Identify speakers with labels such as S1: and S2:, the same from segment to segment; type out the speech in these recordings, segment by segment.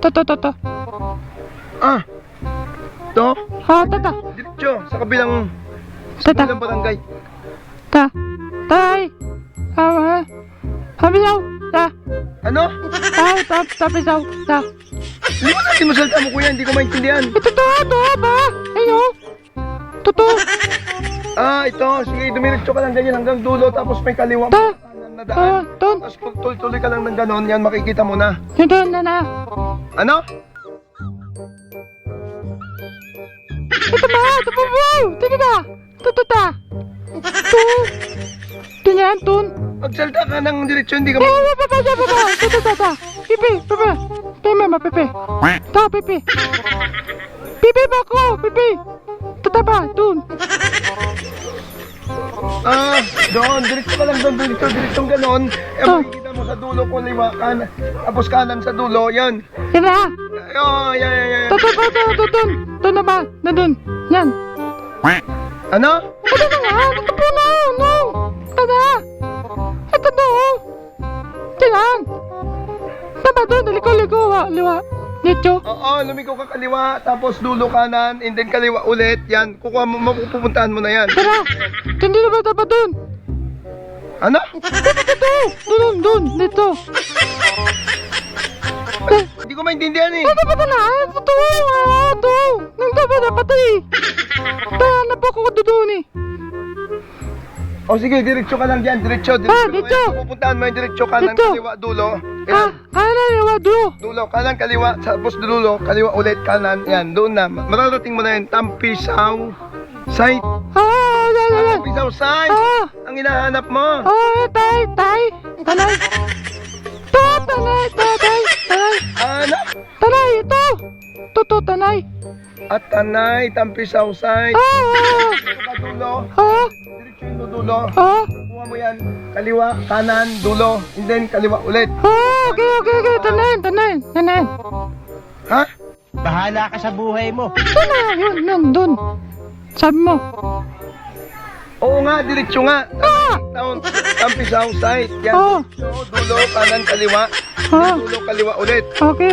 S1: To.
S2: Ah, to?
S1: Ah, ta.
S2: Diretso, sa kabilang
S1: Ta.
S2: barangay.
S1: Tay. Habisaw. Ta.
S2: Ano?
S1: Tapisaw. Ta.
S2: Liwanagin mo salita mo kuya, hindi ko maintindihan.
S1: Ito to ba? Ayun. Totoo.
S2: Ah, ito, sige, dumiretso ka lang ganyan hanggang dulo, tapos may kaliwa mo
S1: Ta.
S2: kanan na daan.
S1: Ton.
S2: Tapos kung tuloy ka lang ng ganon, yan makikita mo na.
S1: Hindi na.
S2: Ano?
S1: Ito ba? Ito ba? Tini ka. Ta. Tinyan, tun.
S2: Magsalita ka ng diretsyo, hindi ka
S1: Baba. Ta. Pipi. Tema, pipi. Ta, pipi. Pipi ba ko? Pipi. Tataba, tun.
S2: Ah, doon, diretso ka lang doon, diretsong ganon. Eh,
S1: Oh.
S2: makikita mo sa dulo kung liwa, kanan, tapos kanan sa dulo, yan.
S1: Yan na.
S2: Oh, yan.
S1: Tun. Tun na ba? Na dun. Yan.
S2: Ano?
S1: Ito na nga. Ito po na. No. Tada. Ito do. Tiyan. Tama doon. Liko. Liwa. Dito.
S2: Oo, lumiko ka kaliwa, tapos dulo kanan, and then kaliwa ulit, yan. Kukuha mo, mapupuntahan mo na yan.
S1: Tara. Hindi na ba dapat dun?
S2: Ano?
S1: Dun. Dito.
S2: Hindi ko maintindihan eh.
S1: Ito ba na? Ito. Ito. Nang dapat eh. Hanap ako doon eh.
S2: O sige, diretso ka lang dyan, diretso.
S1: Dito.
S2: Ayan, pupuntahan mo yung diretso kanan,
S1: Dito.
S2: kaliwa, dulo. Ayan,
S1: Kanan, liwa, dulo.
S2: dulo, kanan, kaliwa, tapos dulo, kaliwa ulit, kanan. Yan, doon na. Mararating mo na yun, Tampisaw site.
S1: Yan.
S2: Tampisaw site. Ang hinahanap mo.
S1: Tay. Tanay. Tanay.
S2: Ano?
S1: Tanay, ito. Toto, tanay.
S2: At Tanay, Tampisaw site. Diretso ka dulo. Diretso yung dulo. Kuha mo yan, kaliwa, kanan, dulo, and then kaliwa ulit.
S1: Okay. Tanay.
S2: Ha?
S3: Bahala ka sa buhay mo.
S1: Tanay, yun, nandun. Sabi mo.
S2: Oo nga, diretso nga. Tampisaw site. Yan,
S1: Oo.
S2: diretso, dulo, kanan, kaliwa. Dulo, kaliwa ulit.
S1: Okay.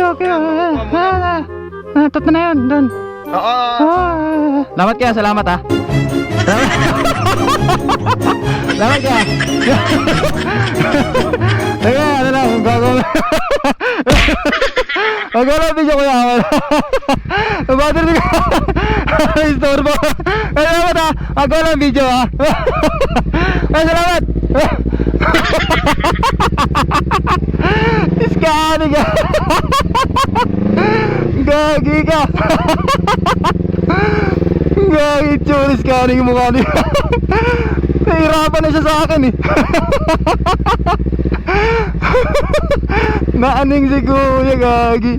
S1: Toto na yun, dun.
S2: Oo.
S1: Salamat kaya, salamat ha. Salamat kaya. Teka, ano lang, gagawin video ko yan. Bater ko. Istorbo. Salamat ha. Gagawin video ha. Salamat. Iskani ka. Gagi ka. Gagi, churis ka rin yung mukha niya. Nahirapan na siya sa akin eh. Naaning si kuya, gagi.